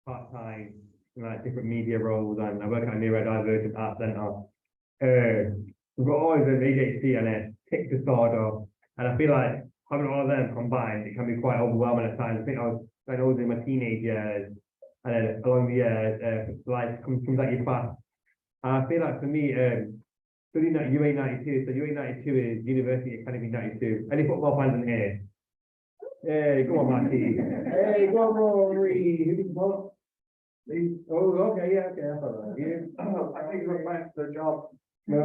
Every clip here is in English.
part-time, like different media roles, and I work at Niraj Art Centre. We've got always an ADHD and a tic disorder, and I feel like having all of them combined, it can be quite overwhelming at times. I think when I was in my teenage years, and then along the years, life comes at you fast. And I feel like for me, studying at UA92, so UA92 is University Academy 92. Any football fans in here? Hey, go on, Matty. Hey, go on, Rory. Oh, okay, yeah, okay, that's all right. Yeah. I think you're applying for the job. No.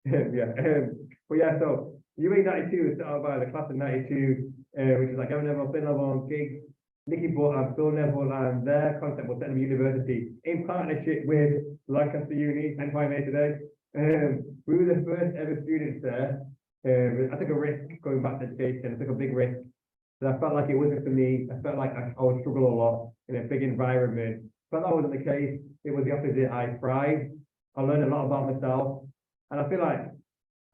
Yeah, but yeah, so UA92 is started by the class of 92, which is like Gavin Neville, Finn Level, Gig, Nicky Butt, and Phil Neville, and their concept was Setting University in partnership with Lancaster Uni, and why made today. We were the first ever students there. I took a risk going back to education. I took a big risk. So I felt like it wasn't for me. I felt like I would struggle a lot in a big environment. But that wasn't the case. It was the opposite. I thrived. I learned a lot about myself. And I feel like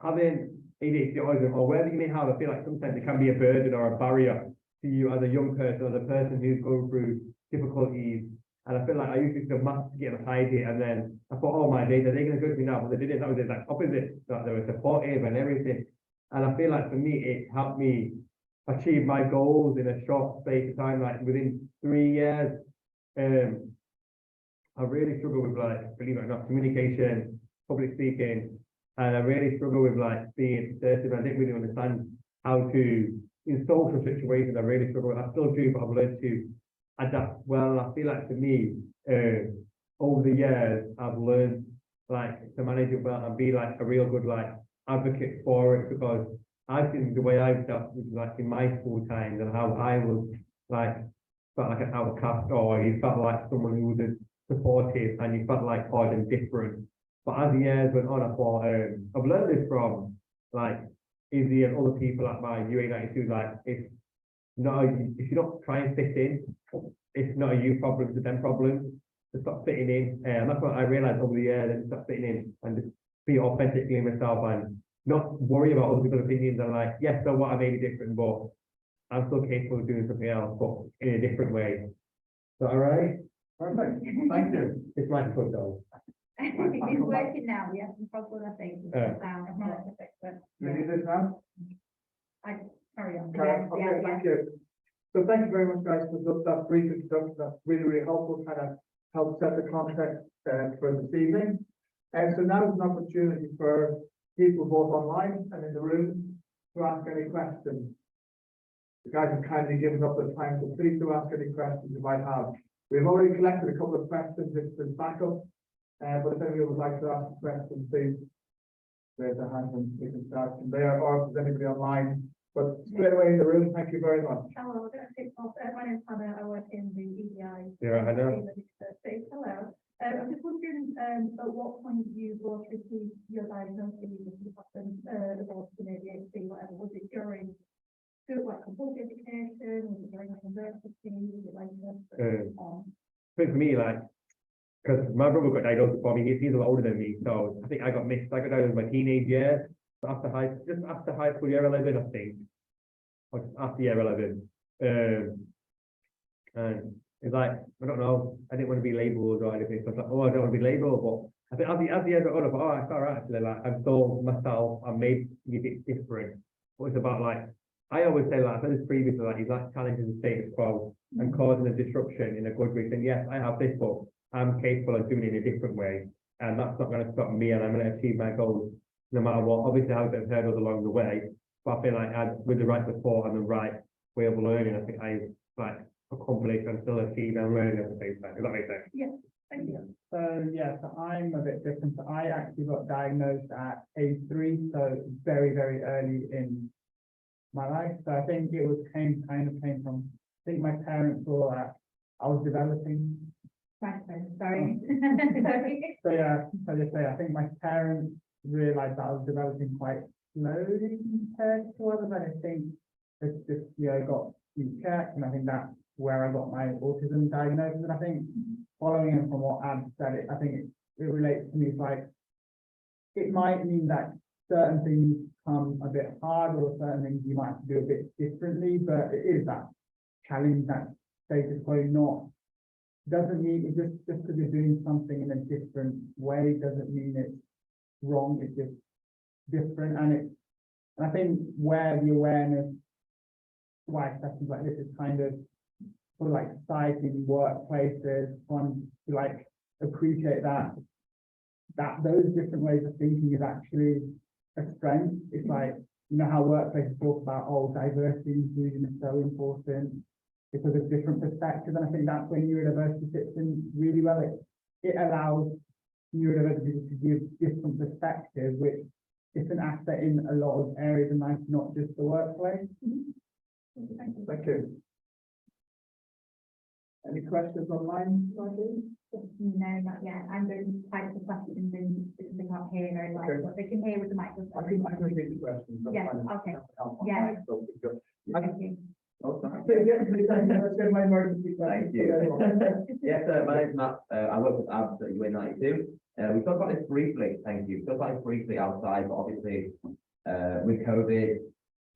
having ADHD autism, or whatever you may have, I feel like sometimes it can be a burden or a barrier to you as a young person, as a person who's going through difficulties. And I feel like I used to do maths to get behind it, and then I thought, oh my days, are they going to go to me now? But they didn't. That was the opposite. That they were supportive and everything. And I feel like for me, it helped me achieve my goals in a short space of time. Like within 3 years, I really struggle with, like, believe it or not, communication, public speaking, and I really struggle with like being assertive. I didn't really understand how to, in social situations, I really struggle with. I still do, but I've learned to adapt well. I feel like for me, over the years, I've learned like to manage it well and be like a real good like advocate for it, because I think the way I've dealt with like in my school times and how I was like felt like an outcast, or you felt like someone who was supportive and you felt like odd and different. But as the years went on, I thought I've learned this from like Izzy and other people at my UA92. Like it's not if you're not trying to fit in, it's not a you problem, it's a them problem. To stop fitting in, and that's what I realized over the years. And stop fitting in and just be authentically myself and not worry about other people's opinions. And like, yes, so what, I may be different, but I'm still capable of doing something else, but in a different way. Is that all right? Perfect. Thank you. It's my foot though. It's working now. We have some problem, I think. You need this now? Carry on. Okay, thank you. So thank you very much, guys, for that brief introduction. That's really, really helpful, kind of help set the context for this evening. And so now is an opportunity for people both online and in the room to ask any questions. The guys have kindly given up their time, so please do ask any questions you might have. We've already collected a couple of questions in backup, but if anyone would like to ask a question, please raise their hand and we can start from there, or if there's anybody online. But straight away in the room, thank you very much. Hello, my name's Hannah. I work in the EDI. Yeah, I know. Hello. I'm just wondering at what point you both received your diagnosis, if you happened about ADHD, whatever. Was it during like compulsory education? Was it during university? Was it like For me, like, because my brother got diagnosed before me, he's a lot older than me, so I think I got mixed. I got diagnosed in my teenage years, just after high school, year 11, I think, or just after year 11. And it's like, I don't know, I didn't want to be labelled or anything, so I was like, oh, I don't want to be labelled, but I think as the years got on, I thought, oh, it's all right, actually, like, I'm still myself, I made it different. But it's about, like, I always say, like, I said this previously, like, he's like challenging the status quo and causing a disruption in a good way, and yes, I have this, but I'm capable of doing it in a different way, and that's not going to stop me, and I'm going to achieve my goals no matter what. Obviously, I have a bit of hurdles along the way, but I feel like with the right support and the right way of learning, I think I like accomplish and still achieve and learn at the same time. Does that make sense? Yes, thank you. Yeah, so I'm a bit different. So I actually got diagnosed at age 3, so very, very early in my life. So I think it was came from, I think my parents saw that I was developing. Right, sorry. So yeah, so just say I think my parents realized that I was developing quite slowly compared to others. And I think it's just, I got checked, and I think that's where I got my autism diagnosis. And I think following in from what Ab said, I think it relates to me. It's like, it might mean that certain things become a bit hard, or certain things you might have to do a bit differently, but it is that challenge, that status quo. Not doesn't mean it just because you're doing something in a different way doesn't mean it's wrong. It's just different, and I think where the awareness, why sessions like this is kind of sort of like society, workplaces, one to like appreciate that those different ways of thinking is actually a strength. It's like, you know, how workplaces talk about, oh, diversity and inclusion is so important because of different perspectives. And I think that's where neurodiversity fits in really well. It allows neurodiverse people to give different perspectives, which is an asset in a lot of areas in life, not just the workplace. Thank you. Any questions online? No, not yet. I'm going to type the questions in, because they can't hear very well, Okay. but they can hear with the microphone. I can repeat the questions. That's Yeah, fine. okay. Yeah. Thank you. Thank you. Yes, my name's Matt. I work with ABS at UA92. We talked about this briefly, thank you. We talked about this briefly outside, but obviously with COVID,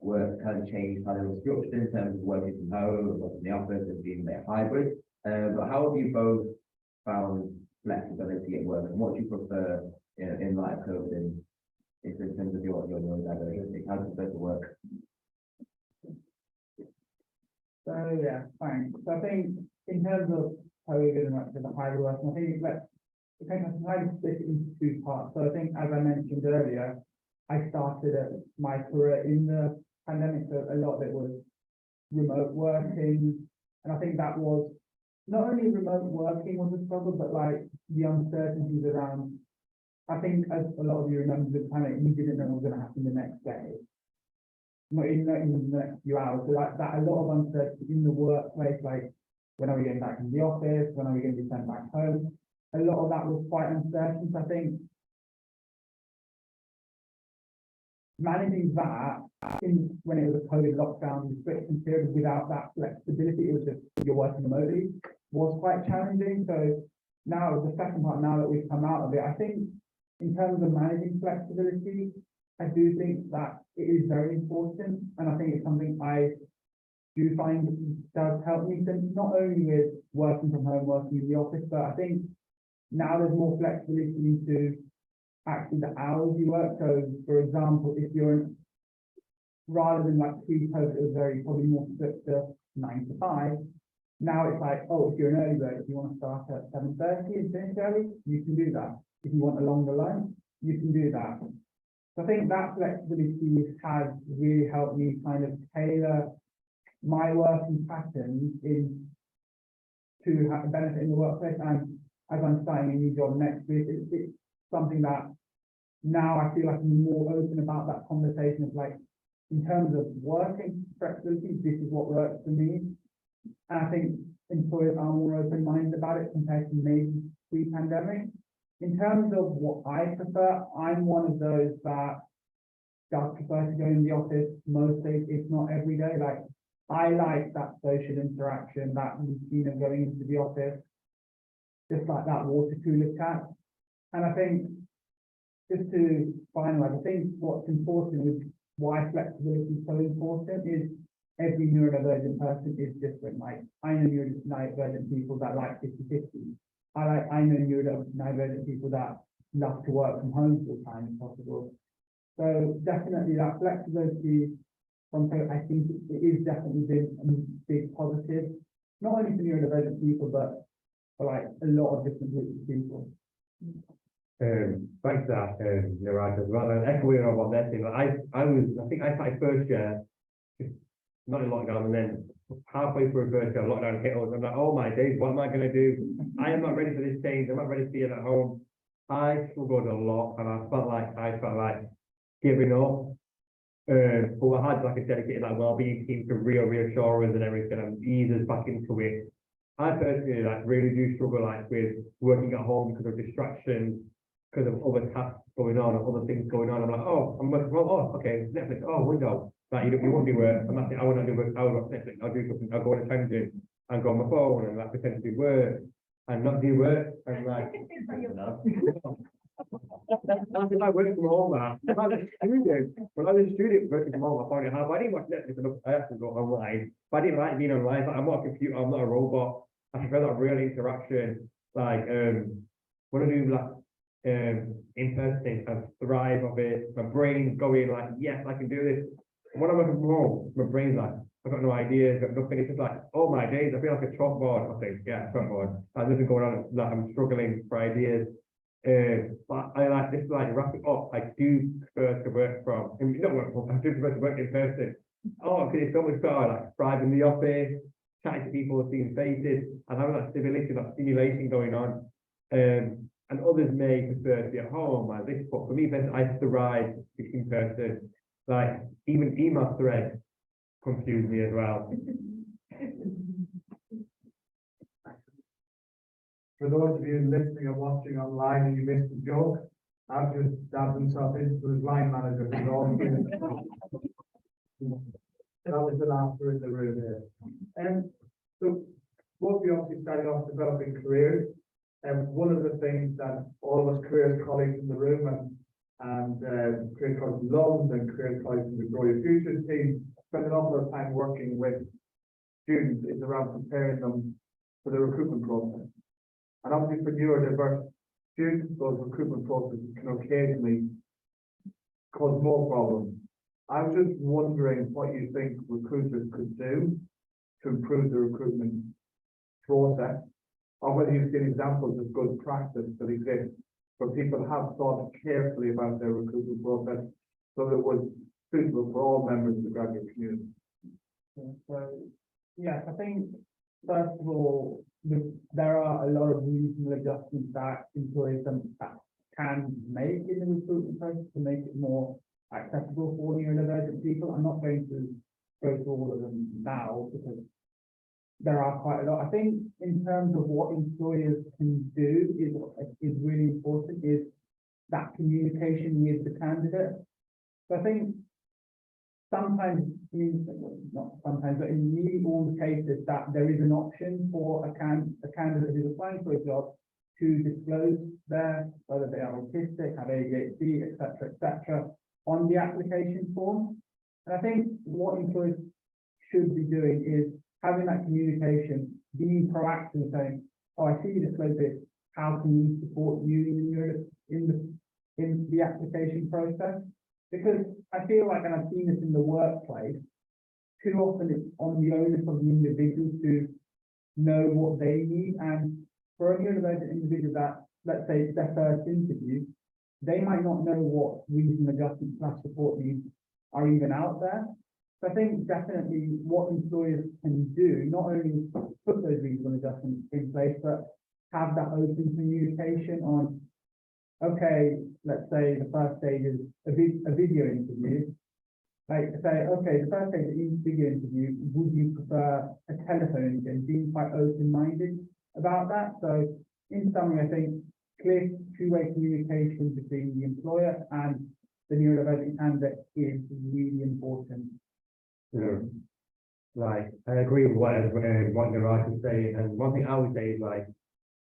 work kind of changed, kind of structured in terms of working from home, working in the office, and being a hybrid. But how have you both found flexibility at work, and what do you prefer in light of COVID in terms of your neurodiversity? How do you prefer to work? So yeah, fine. So I think in terms of COVID and like the hybrid work, I think that it kind of split it into two parts. So I think, as I mentioned earlier, I started my career in the pandemic, so a lot of it was remote working, and I think that was not only remote working was a struggle, but like the uncertainties around. I think, as a lot of you remember, the pandemic, we didn't know what was going to happen the next day. Not even the next few hours. So like that, a lot of uncertainty in the workplace, like when are we getting back in the office? When are we going to be sent back home? A lot of that was quite uncertain. So I think managing that when it was a COVID lockdown restriction period without that flexibility, it was just you're working remotely, was quite challenging. So now the second part, now that we've come out of it, I think in terms of managing flexibility, I do think that it is very important, and I think it's something I do find does help me, so not only with working from home, working in the office, but I think now there's more flexibility into actually the hours you work. So for example, if you're rather than like pre-COVID, it was probably more strict to 9 to 5. Now it's like, oh, if you're an early bird, if you want to start at 7:30 and finish early, you can do that. If you want a longer lunch, you can do that. So I think that flexibility has really helped me kind of tailor my working patterns to have a benefit in the workplace. And as I'm starting a new job next week, it's something that now I feel like I'm more open about that conversation of like, in terms of working flexibility, this is what works for me. And I think employers are more open-minded about it compared to maybe pre-pandemic. In terms of what I prefer, I'm one of those that does prefer to go in the office most days, if not every day. Like, I like that social interaction, that routine of going into the office, just like that water cooler chat. And I think, just to finalize, I think what's important is why flexibility is so important is every neurodivergent person is different. Like, I know neurodivergent people that like 50-50. I know neurodivergent people that love to work from home full time if possible. So definitely that flexibility, I think it is definitely been a big positive, not only for neurodivergent people, but for like a lot of different groups of people. Thanks for that, Niraj, as well. And echoing on what they're saying, I think I started first year, not in lockdown, and then halfway through first year, lockdown hit us. I'm like, oh my days, what am I going to do? I am not ready for this change. I'm not ready to be at home. I struggled a lot, and I felt like giving up. But I had like a dedicated like wellbeing team to reassure us and everything, and ease us back into it. I personally like really do struggle like with working at home because of distractions, because of other tasks going on and other things going on. I'm like, oh, I'm working from home. Oh, okay, Netflix. Oh, window. Like you won't do work. I'm not saying I will not do work. I will watch Netflix. I'll do something. I'll go on a tangent and go on my phone and like pretend to do work and not do work and like. That's like working from home, man. When I was a student working from home, I found it hard. But I didn't watch Netflix enough. I have to go online. But I didn't like being online. Like, I'm not a computer. I'm not a robot. I prefer that real interaction. Like, when I do like in-person things, I thrive of it. My brain's going like, yes, I can do this. When I'm working from home, my brain's like, I've got no ideas, I've got nothing. It's just like, oh my days, I feel like a chalkboard. I think, yeah, chalkboard. There's nothing going on. Like, I'm struggling for ideas. But I like this, like, wrap it up. I do prefer to work from, I mean, not work from, I do prefer to work in person. Oh, because it's so much better, like, thrive in the office, chatting to people, seeing faces, and having that stability, that stimulation going on. And others may prefer to be at home, like this, but for me, I thrive in person. Like, even email threads confuse me as well. For those of you listening or watching online and you missed the joke, I've just dabbed himself into his line manager. That was the laughter in the room here. So both of you obviously started off developing careers. And one of the things that all of us careers colleagues in the room and career colleagues in LUMS and career colleagues in the Grow Your Futures team spend an awful lot of time working with students is around preparing them for the recruitment process. And obviously for neurodiverse students, those recruitment processes can occasionally cause more problems. I was just wondering what you think recruiters could do to improve the recruitment process, or whether you've seen examples of good practice that exist where people have thought carefully about their recruitment process so that it was suitable for all members of the graduate community. So, yes, I think, first of all, there are a lot of reasonable adjustments that employers can make in the recruitment process to make it more accessible for neurodivergent people. I'm not going to go through all of them now because there are quite a lot. I think in terms of what employers can do is really important is that communication with the candidate. So I think sometimes, not sometimes, but in nearly all the cases that there is an option for a candidate who's applying for a job to disclose whether they are autistic, have ADHD, etc., on the application form. And I think what employers should be doing is having that communication, being proactive, saying, "Oh, I see you disclose this. How can we support you in the application process?" Because I feel like, and I've seen this in the workplace, too often it's on the onus of the individual to know what they need. And for a neurodivergent individual that, let's say, it's their first interview, they might not know what reason adjustment / support needs are even out there. So I think definitely what employers can do, not only put those reasonable adjustments in place, but have that open communication on, okay, let's say the first stage is a video interview. Like say, okay, the first stage is a video interview, would you prefer a telephone interview? Being quite open-minded about that. So in summary, I think clear two-way communication between the employer and the neurodivergent candidate is really important. Like, I agree with what Niraj is saying, and one thing I would say is like,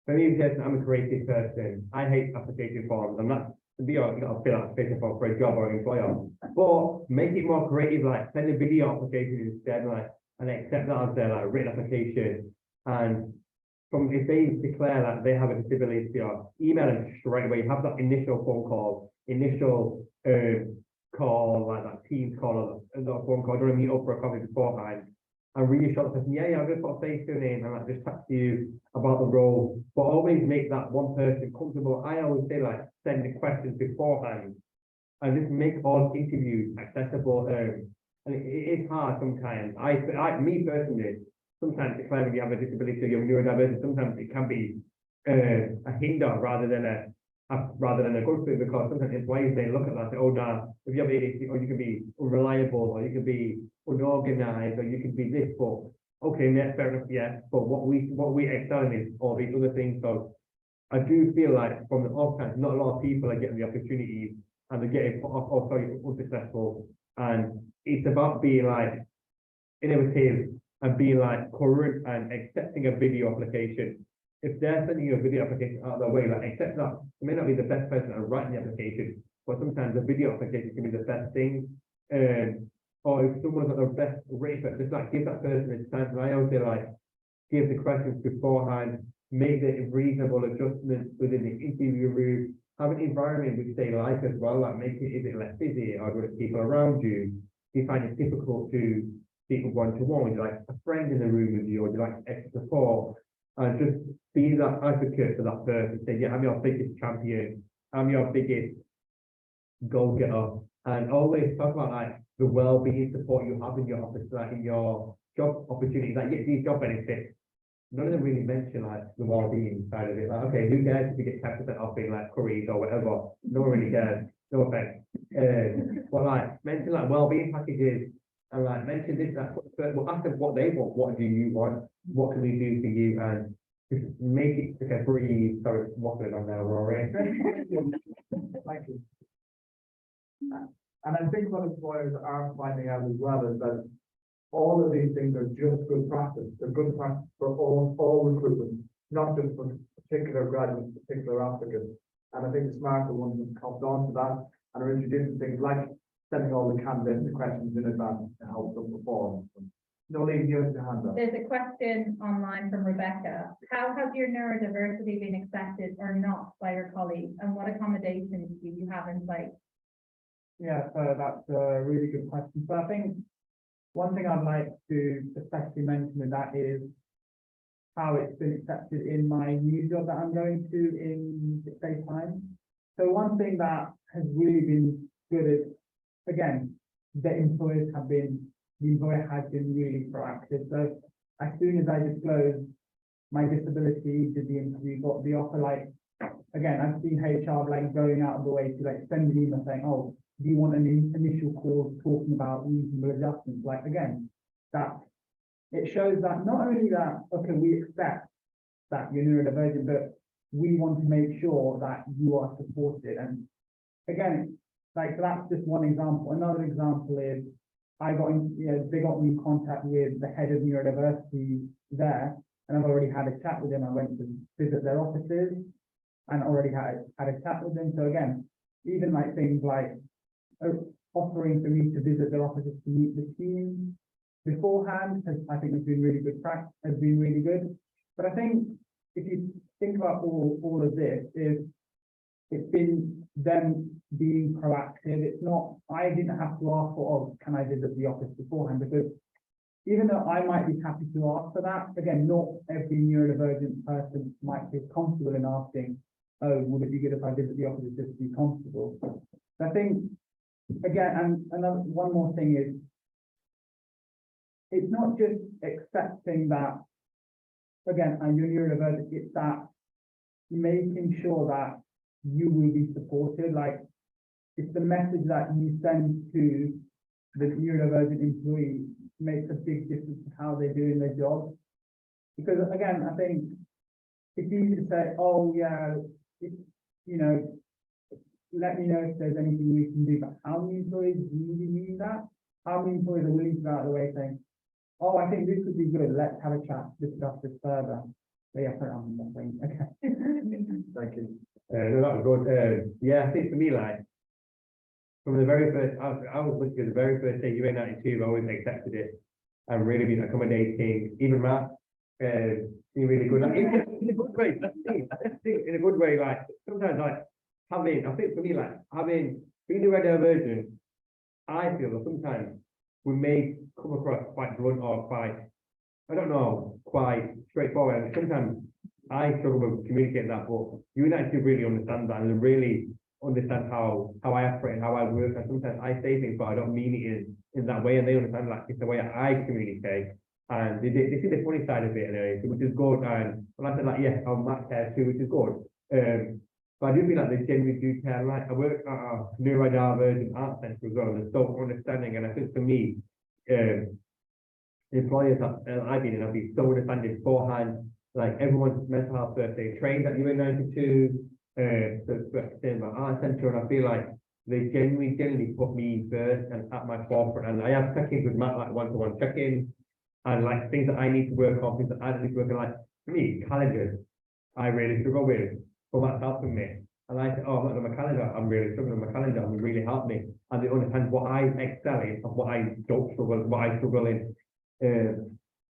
for me, I'm a creative person. I hate application forms. I'm not, to be honest, I'll fill out application form for a job or an employer, but make it more creative, like send a video application instead, like, and accept that as their like written application. And if they declare that they have a disability, or email them straight away, have that initial phone call, initial call, like that Teams call or that phone call, don't meet up for a coffee beforehand, and reassure the person, yeah, I'll just put a face to a name and like just chat to you about the role, but always make that one person comfortable. I always say like send the questions beforehand and just make all interviews accessible. And it is hard sometimes. Me personally, sometimes declaring you have a disability or you're neurodiverse, sometimes it can be a hinder rather than a good thing, because sometimes employees they look at that and say, oh no, if you have ADHD, or you can be unreliable, or you can be unorganized, or you can be this, but okay, that's fair enough, yeah. But what we excel in is all these other things. So I do feel like from the off time, not a lot of people are getting the opportunities and they're getting unsuccessful. And it's about being like innovative and being like current and accepting a video application. if they're sending you a video application out of their way, like, accept that it may not be the best person to write the application, but sometimes the video application can be the best thing. Or if someone's got the best rate, just like give that person a chance. And I always say, like, give the questions beforehand, make the reasonable adjustments within the interview room, have an environment which they like as well, like make it, is it less busy or with people around you? Do you find it difficult to speak one-to-one? Would you like a friend in the room with you, or do you like extra support? And just be that advocate for that person. Say, yeah, I'm your biggest champion, I'm your biggest go-getter, and always talk about like the well-being support you have in your office, like in your job opportunities, like get these job benefits. None of them really mention like the well-being side of it. Like, okay, who cares if you get 10% off in like curries or whatever? No one really cares. No offense. But like mention like well-being packages and like mention this, that. Well, ask them what they want. What do you want? What can we do for you? And just make it like a breathe. Sorry, waffling on there, Rory. Thank you. And I think what employers are finding out as well is that all of these things are just good practice. They're good practice for all recruitment, not just for particular graduates, particular applicants. And I think the smarter ones have caught on to that and are introducing things like sending all the candidates the questions in advance to help them perform. Nolene, you have your hand up. There's a question online from Rebecca. How has your neurodiversity been accepted or not by your colleagues, and what accommodations do you have in place? Yeah, so that's a really good question. So I think one thing I'd like to especially mention with that is how it's been accepted in my new job that I'm going to in 6 days' time. So one thing that has really been good is, again, the employer has been really proactive. So as soon as I disclosed my disability, did the interview, got the offer, like, again, I've seen HR like going out of the way to like send an email saying, oh, do you want an initial call talking about reasonable adjustments? Like, again, that it shows that not only that, okay, we accept that you're neurodivergent, but we want to make sure that you are supported. And again, like, so that's just one example. Another example is I got in, they got me in contact with the head of neurodiversity there, and I've already had a chat with them. I went to visit their offices and already had a chat with them. So again, even like things like offering for me to visit their offices to meet the team beforehand I think has been really good practice, has been really good. But I think if you think about all of this, it's been them being proactive. It's not, I didn't have to ask for, oh, can I visit the office beforehand? Because even though I might be happy to ask for that, again, not every neurodivergent person might feel comfortable in asking, oh, would it be good if I visit the office just to be comfortable? I think, again, and another one more thing is, it's not just accepting that, again, you're neurodivergent, it's that making sure that you will be supported. Like, it's the message that you send to the neurodivergent employee makes a big difference to how they're doing their job. Because again, I think it's easy to say, oh yeah, let me know if there's anything we can do, but how many employees really mean that? How many employees are willing to go out of the way saying, oh, I think this could be good, let's have a chat, discuss this further. So yeah, put it on the thing. Okay. Thank you. No, that was good. Yeah, I think for me, like, from the very first, I was looking at the very first day, UA92, I always accepted it and really been accommodating. Even Matt, been really good. Like, in a good way, that's the thing, in a good way, like, sometimes, like, I think for me, like, being the neurodivergent, I feel that sometimes we may come across quite blunt or quite, I don't know, quite straightforward. And sometimes I struggle with communicating that, but you actually really understand that and really understand how I operate and how I work. And sometimes I say things, but I don't mean it in that way. And they understand, like, it's the way I communicate. And they see the funny side of it, anyway, which is good. And I said, like, yeah, I'm Matt cares too, which is good. But I do feel like they genuinely do care. Like, I work at a neurodivergent art centre as well, and there's so understanding. And I think for me, employers that I've been in, I've been so understanding beforehand. Like, everyone's mental health birthday trained at UA92, in my art centre, and I feel like they genuinely put me first and at my forefront. And I have check-ins with Matt, like one-to-one check-ins, and like things that I need to work on, things that I need to work on. Like, for me, calendars. I really struggle with, but that's helping me. And I say, oh, I'm not on my calendar, I'm really struggling with my calendar, and it really helped me. And they understand what I excel in and what I don't struggle, what I struggle in. And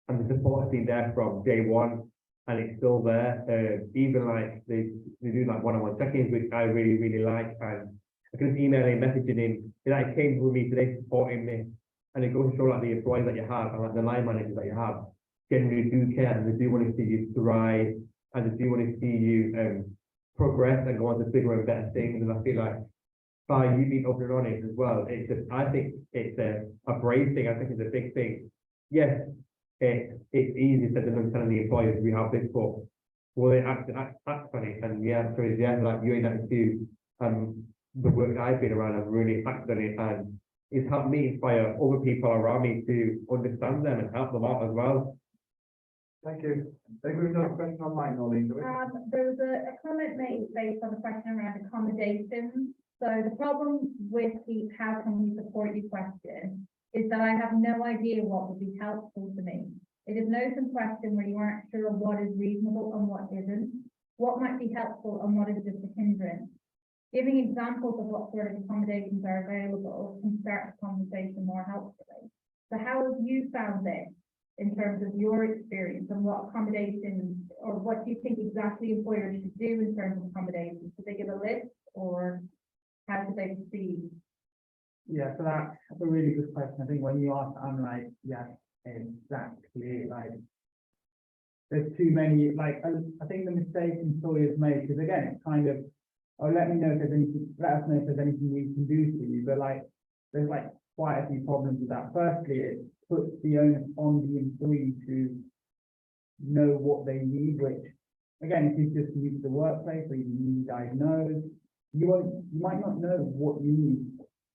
the support has been there from day one, and it's still there. Even like they do like one-on-one check-ins, which I really, really like. And I can just email him, messaging him. He like came with me today, supporting me. And it goes to show like the employees that you have and like the line managers that you have generally do care, and they do want to see you thrive, and they do want to see you progress and go on to bigger and better things. And I feel like by you being open and honest as well, it's just, I think it's a brave thing. I think it's a big thing. Yes, it's easy to telling the employers we have this, but will they act on it? And yeah, so yeah, like you and that too. The work I've been around, I've really acted on it, and it's helped me inspire other people around me to understand them and help them out as well. Thank you. I think we've got a question online, Noreen, do we? There was a comment made based on the question around accommodations. So the problem with the how can we support you question is that I have no idea what would be helpful to me. It is an open question where you aren't sure what is reasonable and what isn't, what might be helpful and what is just a hindrance. Giving examples of what sort of accommodations are available can start the conversation more helpfully. So how have you found this in terms of your experience, and what accommodations, or what do you think exactly employers should do in terms of accommodations? Should they give a list, or how should they proceed? Yeah, so that's a really good question. I think when you ask, I'm like, yeah, exactly. Like, there's too many. Like, I think the mistake employers make is, again, it's kind of, oh, let me know if there's anything. Let us know if there's anything we can do for you. But like, there's like quite a few problems with that. Firstly, it puts the onus on the employee to know what they need, which, again, if you just new to the workplace or you're newly diagnosed, you might not know what you need.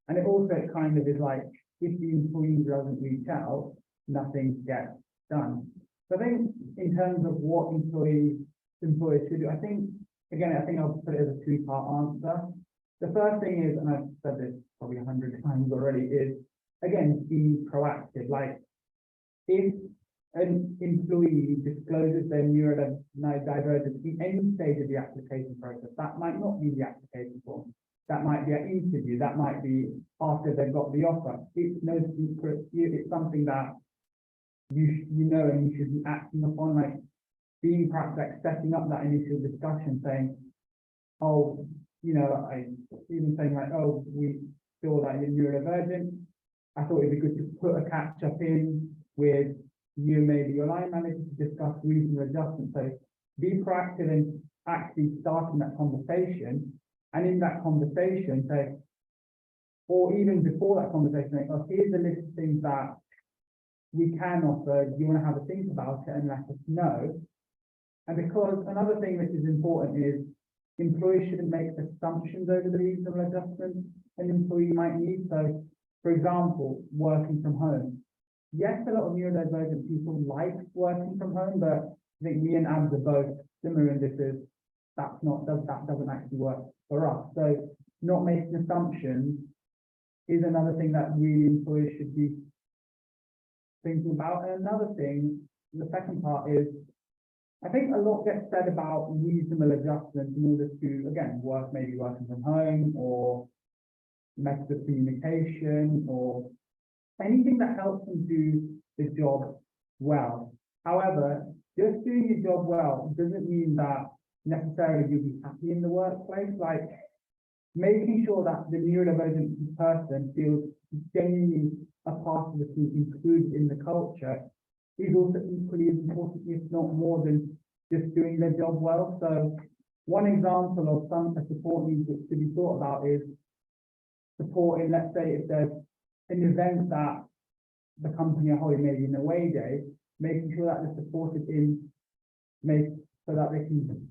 And it also kind of is like, if the employee doesn't reach out, nothing gets done. So I think in terms of what employers should do, I think I'll put it as a two-part answer. The first thing is, and I've said this probably 100 times already, is, again, be proactive. Like, if an employee discloses their neurodiversity in any stage of the application process, that might not be the application form. That might be an interview. That might be after they've got the offer. It's no secret. It's something that you know and you should be acting upon, like being perhaps like setting up that initial discussion, saying, oh, you know, I even saying like, oh, we feel that you're neurodivergent. I thought it'd be good to put a catch up in with you, maybe your line manager, to discuss reasonable adjustments. So be proactive in actually starting that conversation. And in that conversation, say, or even before that conversation, like, oh, here's a list of things that we can offer. Do you want to have a think about it and let us know? And because another thing which is important is employees shouldn't make assumptions over the reasonable adjustments an employee might need. So, for example, working from home. Yes, a lot of neurodivergent people like working from home, but I think me and Abs are both similar in this is that doesn't actually work for us. So not making assumptions is another thing that really employers should be thinking about. And another thing, the second part is, I think a lot gets said about reasonable adjustments in order to, again, maybe working from home or methods of communication or anything that helps them do the job well. However, just doing your job well doesn't mean that necessarily you'll be happy in the workplace. Like, making sure that the neurodivergent person feels genuinely a part of the team, included in the culture, is also equally as important, if not more, than just doing their job well. So one example of some support needs to be thought about is supporting, let's say, if there's an event that the company are holding, maybe an away day, making sure that they're supported so that they can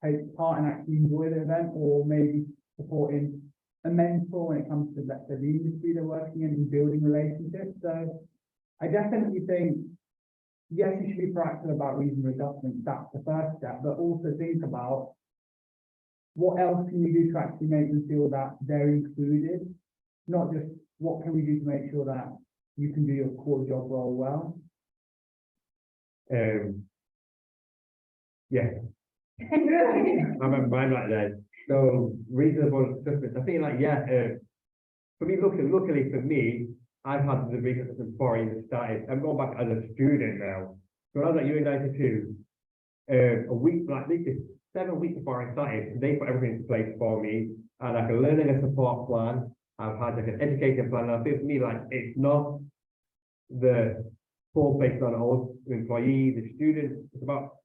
take part and actually enjoy the event, or maybe supporting a mentor when it comes to, let's say, the industry they're working in and building relationships. So I definitely think, yes, you should be proactive about reasonable adjustments. That's the first step, but also think about what else can you do to actually make them feel that they're included, not just what can we do to make sure that you can do your core job role well. Yeah, I remember mine like that. So reasonable assessments. I think like for me, luckily for me, I've had the reasonable assessment before I even started. I'm going back as a student now. So when I was at U92, a week like this, 7 weeks before I started, they put everything in place for me. And like a learning and support plan. I've had like an education plan. And I feel for me like it's not the full based on all the employees, the students. It's about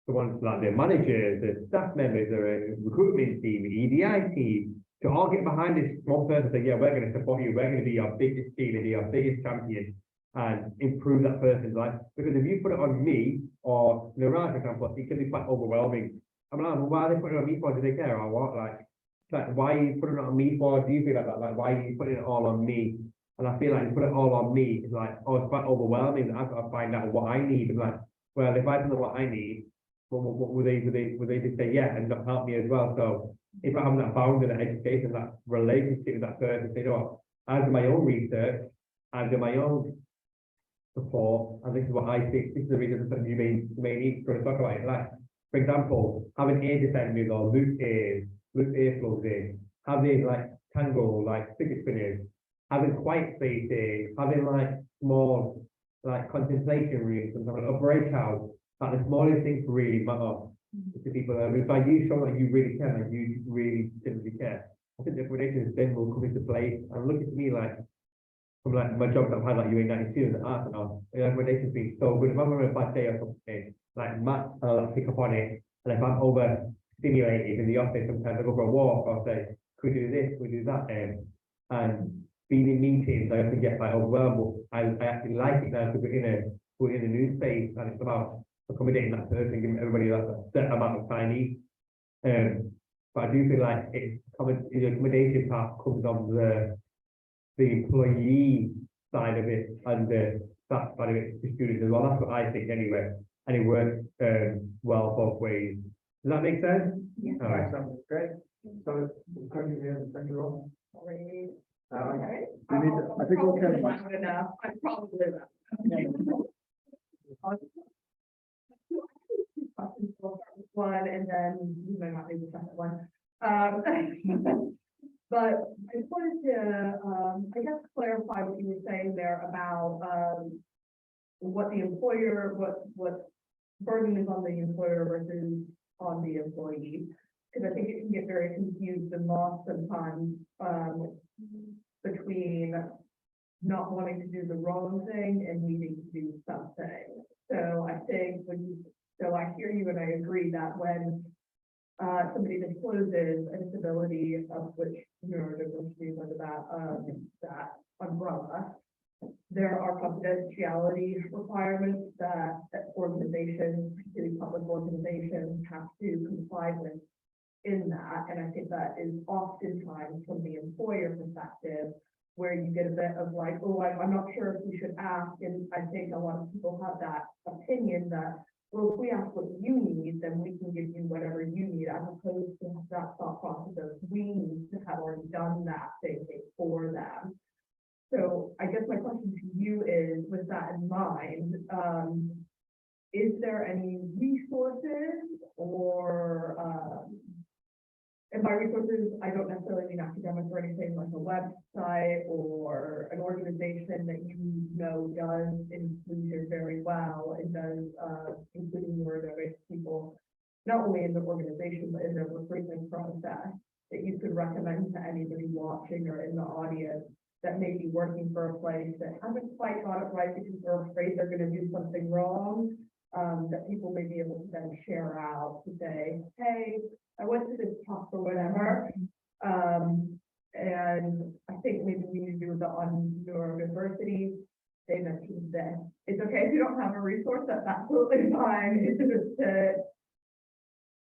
the ones like the managers, the staff members, the recruitment team, the EDI team, to all get behind this one person and say, yeah, we're going to support you, we're going to be your biggest cheerleader, your biggest champion, and improve that person's life. Because if you put it on me or Niraj, for example, it can be quite overwhelming. I'm like, well, why are they putting it on me for? Do they care or what? Like, why are you putting it on me for? Do you feel like that? Like, why are you putting it all on me? And I feel like you put it all on me, it's like, oh, it's quite overwhelming. I've got to find out what I need. I'm like, well, if I don't know what I need, what would they just say yeah and not help me as well? So if I haven't that found in that education, that relationship with that person, say, you know what, I do my own research, I do my own support, and this is what I think, this is the reason that you may need to talk about it. Like, for example, having ear defenders or loop earplugs in, having like tango, like fidget spinners, having quiet spaces, having like small like contemplation rooms, sometimes a breakout. Like the smallest things really matter to people. If I you show that you really care, and you really simply care, I think the recommendations then will come into place. And look at me like from like my job that I've had like U92 and the art and all, the recommendations been so good. If I'm having a bad day or something, like Matt, I'll pick up on it. And if I'm overstimulated in the office, sometimes I go for a walk or say, could we do this, could we do that? And being in meetings, I often get like overwhelmed. I actually like it now to put in a new space, and it's about accommodating that person, giving everybody that set amount of time each. But I do feel like the accommodation part comes on the employee side of it and the staff side of it, the students as well. That's what I think anyway. And it works well both ways. Does that make sense? Yeah. All right. Sounds great. So, currently here in the center row. Sorry. Okay. I I think we'll carry on. enough. I probably will. Questions, we'll start with one, and then you might not need the second one. But I just wanted to, I guess, clarify what you were saying there about, what the employer, what burden is on the employer versus on the employee. Because I think it can get very confused and lost sometimes, between not wanting to do the wrong thing and needing to do something. So I think so I hear you and I agree that when somebody discloses a disability of which neurodiversity is under that umbrella, there are confidentiality requirements that organizations, particularly public organizations, have to comply with in that. And I think that is oftentimes from the employer perspective, where you get a bit of like, oh, I'm not sure if we should ask. And I think a lot of people have that opinion that, well, if we ask what you need, then we can give you whatever you need, as opposed to that thought process of we need to have already done that thing for them. So I guess my question to you is, with that in mind, is there any resources or, and by resources, I don't necessarily mean academic or anything, like a website or an organization that you know does inclusion very well and does including neurodiverse people, not only in the organization, but in the recruitment process, that you could recommend to anybody watching or in the audience that may be working for a place that hasn't quite got it right because they're afraid they're going to do something wrong, that people may be able to then share out to say, hey, I went to this talk or whatever, and I think maybe we need to do the on neurodiversity. They mentioned this. It's okay if you don't have a resource, that's absolutely fine. It's just that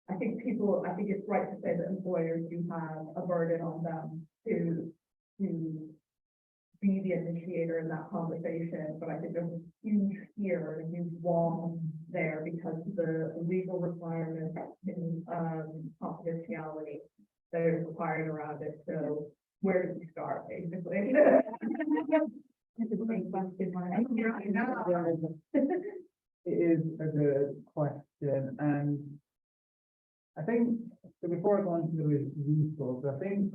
I think it's right to say that employers do have a burden on them to be the initiator in that conversation, but I think there's a huge fear and a huge wall there because of the legal requirements and confidentiality that is required around it. So where do we start, basically? It is a good question, and I think, so before I go on to the resource, I think,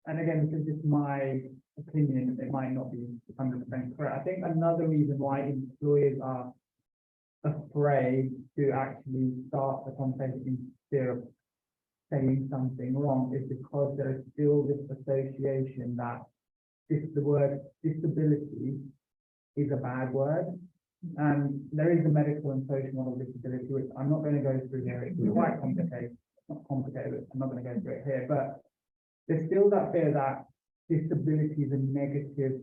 and again, this is just my opinion, it might not be 100% correct. I think another reason why employers are afraid to actually start the conversation in fear of saying something wrong is because there is still this association that the word disability is a bad word. And there is a medical and social model disability, which I'm not going to go through here. It's quite complicated. It's not complicated. I'm not going to go through it here, but there's still that fear that disability is a negative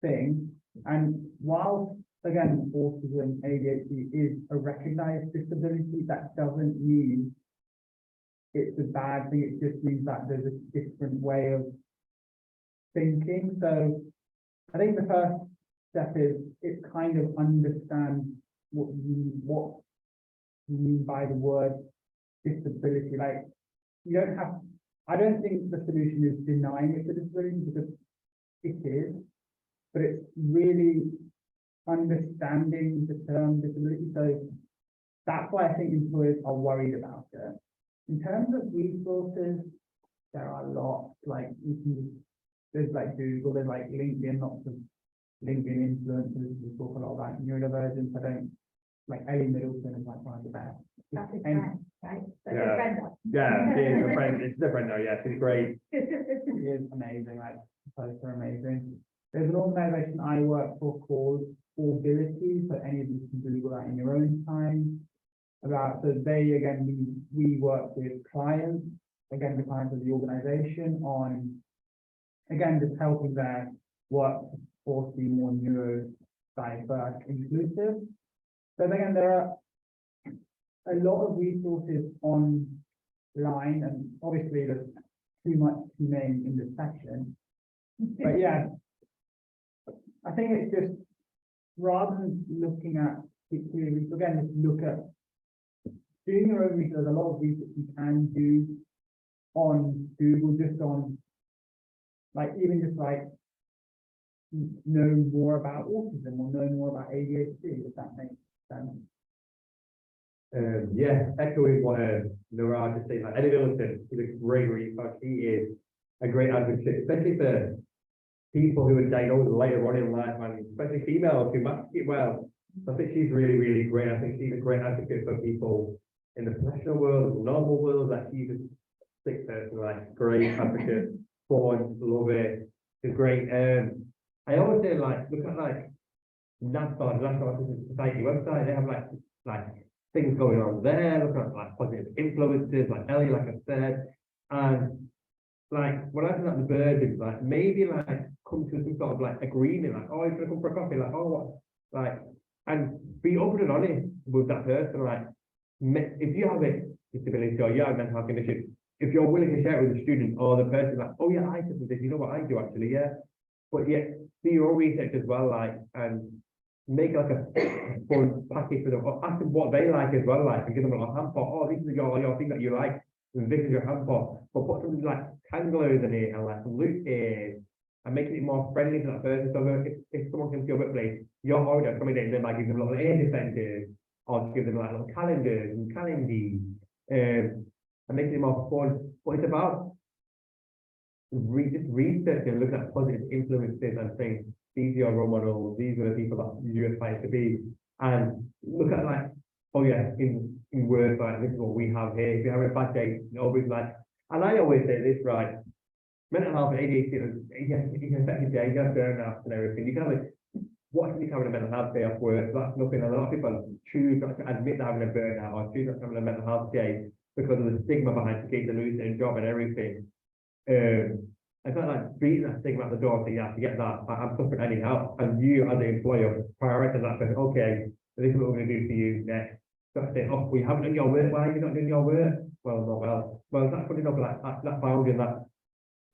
thing. And while, again, autism, ADHD is a recognized disability, that doesn't mean it's a bad thing. It just means that there's a different way of thinking. So I think the first step is it kind of understand what you mean by the word disability. Like, you don't have, I don't think the solution is denying it's a disability, because it is, but it's really understanding the term disability. So that's why I think employers are worried about it. In terms of resources, there are lots, like there's like Google, there's like LinkedIn, lots of LinkedIn influencers who talk a lot about neurodivergence. I don't, like Ellie Middleton is like one of the best. That's his And- friend, right? That's Yeah. his friend. Yeah, being a friend, it's a friend though, yeah, she's great. It is amazing, like both are amazing. There's an organization I work for called Ability, so any of you can Google that in your own time. So they, again, we work with clients, again, the clients of the organization on, again, just helping their workforce be more neurodiverse, inclusive. So again, there are a lot of resources online, and obviously there's too much to name in this section. But yeah, I think it's just, rather than looking at particular research, again, just look at doing your own research. There's a lot of research you can do on Google, just on, like, even just like know more about autism or know more about ADHD, if that makes sense. Yeah, echoing what Niraj is saying, like Eddie Middleton is a great resource. He is a great advocate, especially for people who are diagnosed later on in life, and especially females who mask it well. I think she's really, really great. I think she's a great advocate for people in the professional world, the normal world. That she's a sick person, like great advocate for it, love it. It's great. I always say, like, look at like NASCAR, the National Autism Society website. They have like things going on there. Look at like positive influences, like Ellie, like I said, and like when I think that the bird is like maybe like come to some sort of like agreement, like, oh, you're gonna come for a coffee, like, oh, what, like, and be open and honest with that person. Like, if you have a disability or you have a mental health condition, if you're willing to share it with the student or the person, like, oh yeah, I suffer with this, you know what I do actually, yeah. But yeah, do your own research as well, like, and make like a fun package for them, or ask them what they like as well, like, and give them a little hamper. Oh, this is your thing that you like, and this is your hamper. But put something like tanglers in it and like some loose ears, and making it more friendly to that person. So that if someone comes to your workplace, you're already accommodating them by giving them little ear defenders, or give them like little calendars and calendies, and making it more fun. But it's about just researching and looking at positive influences and saying, these are your role models, these are the people that you aspire to be, and look at like, oh yeah, in words, like, this is what we have here. If you have a bad day, always like, and I always say this, right, mental health, ADHD, you can affect your day, you have burnout and everything. You can have like, what if you're having a mental health day off work? That's nothing. And a lot of people choose not to admit they're having a burnout or choose not to having a mental health day because of the stigma behind taking the losing job and everything. I felt like beating that stigma at the door, saying, yeah, to get that, I'm suffering anyhow. And you, as an employer, prioritize that person. Okay, this is what we're going to do for you next. So I say, oh, we haven't done your work. Why are you not doing your work? Well, that's putting up like that founding that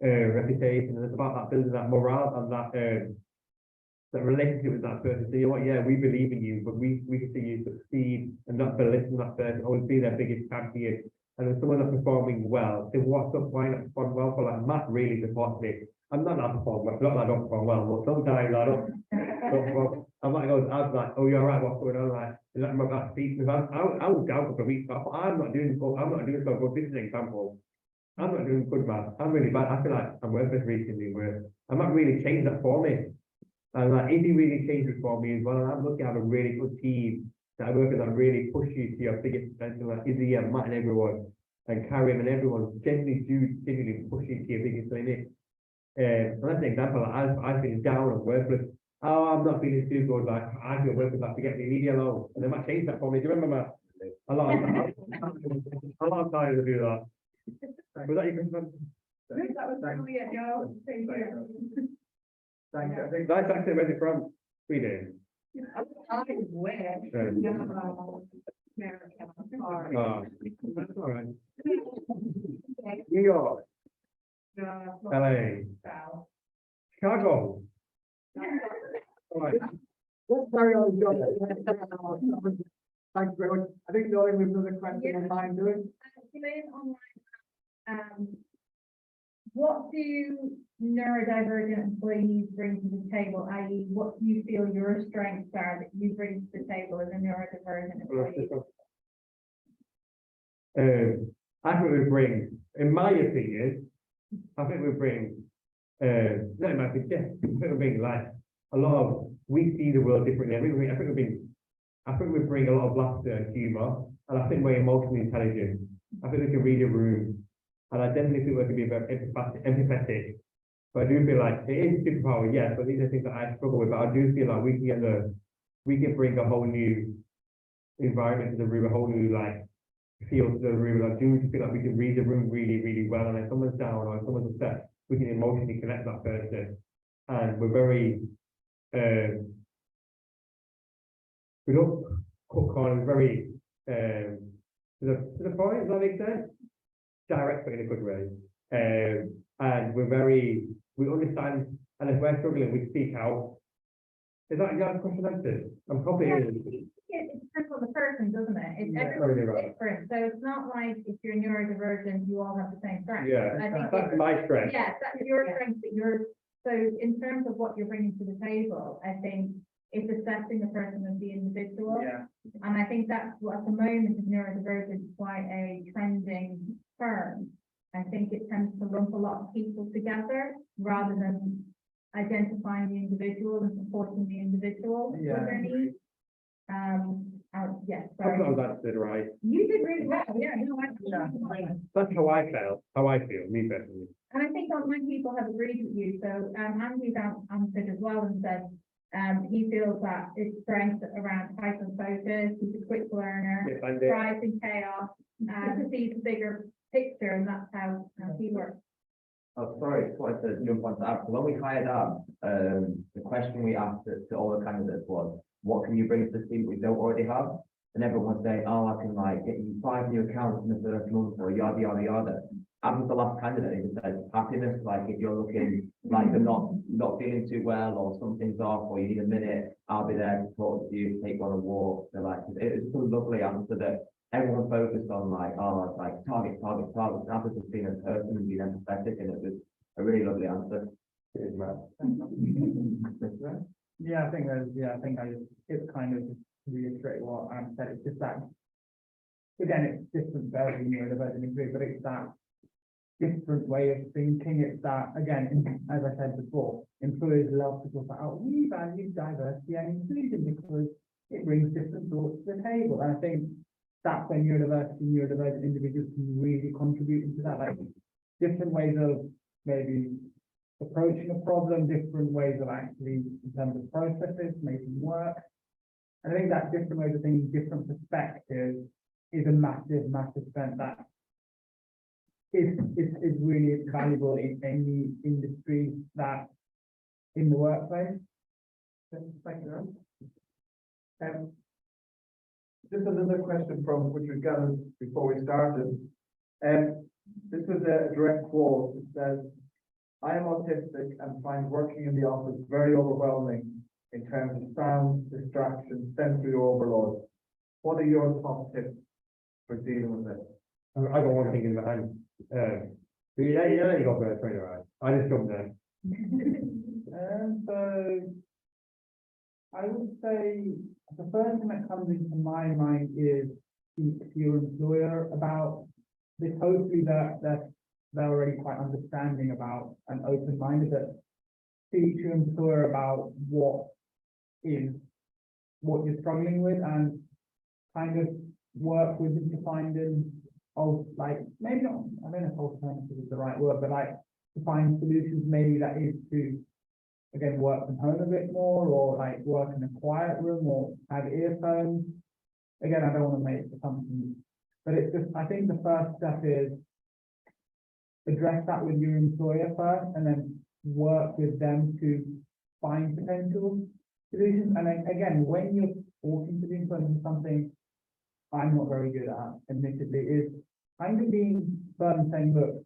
reputation, and it's about that building that morale and that relationship with that person. So you know what, yeah, we believe in you, but we can see you succeed and not belittle that person, always be their biggest champion. And if someone that's performing well, then what's up, why not perform well? For like Matt really supports me. I'm not that perform well, not that I don't perform well, but sometimes I don't perform. I'm like, I'm like, oh, you're right, what's going on? Like, like my last speech, because I was down for a week, but I thought, I'm not doing so good. This is an example. I'm not doing good, man. I'm really bad. I feel like I'm worthless recently, where I'm not really changed that for me. And like, if he really changes for me as well, and I'm lucky to have a really good team that I work with that really push you to your biggest potential, like Izzy and Matt and everyone, and Karim and everyone genuinely push you to your biggest limit. And that's an example. Like, I've been down and worthless. Oh, I'm not feeling too good. Like, I feel worthless. Like, to get me media alone. And they might change that for me. Do you remember, Matt? A lot of time to do that. Was that your concern? That was brilliant, no, thank you. Thank you. I think That's actually where they're from. Sweden. I wish. Oh, America. that's all right. New York, LA, Chicago. All right. let's carry on, John. Thanks very much. I think the only we've another question in mind doing. What do neurodivergent employees bring to the table, i.e. what do you feel your strengths are that you bring to the table as a neurodivergent employee? I think we bring, in my opinion, I think we bring, not in my opinion, I think we bring like a lot of, we see the world differently. I think we bring a lot of laughter and humour, and I think we're emotionally intelligent. I think we can read a room, and I definitely think we can be very empathetic. But I do feel like it is a superpower, yes, but these are things that I struggle with. But I do feel like we can bring a whole new environment to the room, a whole new like feel to the room. And I do feel like we can read the room really, really well. And if someone's down or if someone's upset, we can emotionally connect with that person. And we're very, we don't cut corners, very to the point. Does that make sense? Direct, but in a good way. And we understand, and if we're struggling, we speak out. Is that your question answered? I'm probably. Yeah, it depends on the person, doesn't it? It's everyone's different, so it's not like if you're neurodivergent, you all have the same strength. Yeah, I think that's my strength. yes, that's your strength that so in terms of what you're bringing to the table, I think it's assessing the person as the individual. Yeah. And I think that's what at the moment is neurodivergent is quite a trending term. I think it tends to lump a lot of people together rather than identifying the individual and supporting the individual with their needs. Yes, I sorry. thought that answered right. You did really well. Yeah, no, I. That's how I feel, me personally. And I think online people have agreed with you. So Andy's answered as well and said he feels that his strengths around hyper focus, he's a quick learner, Yes, and thrives in chaos, sees the bigger picture, and that's how he works. Oh, sorry, just wanted to jump onto that. So when we hired Ab, the question we asked to all the candidates was, what can you bring to the team we don't already have? And everyone was saying, oh, I can like get you 5 new accounts in the first month or yada, yada, yada. Ab was the last candidate who said happiness, like if you're looking like you're not feeling too well or something's off or you need a minute, I'll be there to talk to you, take you on a walk. So like, it was so lovely answer that everyone focused on like, oh, it's like target. And Ab was just being a person and being empathetic, and it was a really lovely answer. Cheers, Matt. Yeah, I think it's kind of just reiterate what Anne said. It's just that, again, it's different version of the degree, but it's that different way of thinking. It's that, again, as I said before, employers love to talk about, we value diversity and inclusion because it brings different thoughts to the table. And I think that's when neurodivergent individuals can really contribute into that, like different ways of maybe approaching a problem, different ways of actually, in terms of processes, making work. And I think that different ways of thinking, different perspectives is a massive strength that is really valuable in any industry that in the workplace. Thank you. Just another question from which we got before we started. This was a direct quote. It says, I am autistic and find working in the office very overwhelming in terms of sound, distraction, sensory overload. What are your top tips for dealing with it? I got one thing in my hand. You go for a trainer, right? I just jumped there. So I would say the first thing that comes into my mind is speak to your employer about this. Hopefully that they're already quite understanding about and open-minded, that speak to your employer about what you're struggling with and kind of work with them to find maybe not, I don't know if alternative is the right word, but like to find solutions. Maybe that is to again work from home a bit more, or like work in a quiet room, or have earphones. Again, I don't want to make assumptions, but it's just, I think the first step is address that with your employer first, and then work with them to find potential solutions. And then again, when you're talking to the employer, something I'm not very good at, admittedly, is kind of being firm and saying, look,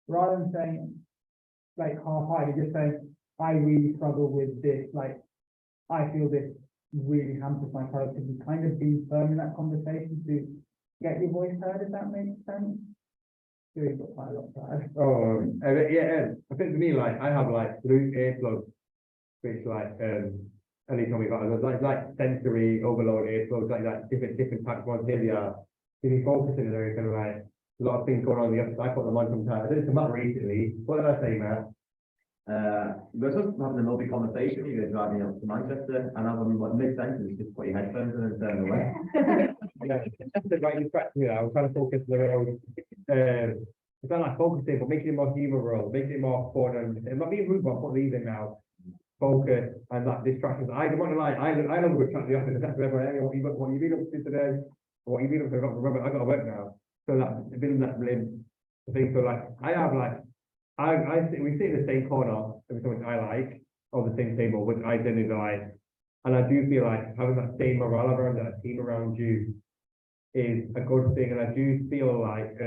rather than saying like half-hearted, just say, I really struggle with this, like, I feel this really hampers my productivity, kind of being firm in that conversation to get your voice heard, if that makes sense. Sure, you've got quite a lot to add. Oh, yeah, I think for me, like, I have like blue earplugs, which like, and they told me about it, like sensory overload earplugs, like different types of ones. Here they are, really focusing and everything, like, a lot of things going on in the office. I put them on sometimes. I did it to Matt recently. What did I say, Matt? We're supposed to have a lovely conversation. You're driving up to Manchester, and I'm like mid-sentence, just put your headphones in and turn away. Yeah, that's the right distraction. I'm trying to focus on the road. It's not like focusing, but making it more humorous, making it more fun, and it might be rude, but I'm putting these in now. Focus and that distractions. I don't want to lie. I love to chat to the office. That's whatever. What you been up to today? What you been up to? I got to remember. I got to work now. So that building that blame. I think so. Like I have like we sit in the same corner every time I like on the same table, which I generally like, and I do feel like having that same morale around that team around you is a good thing, and I do feel like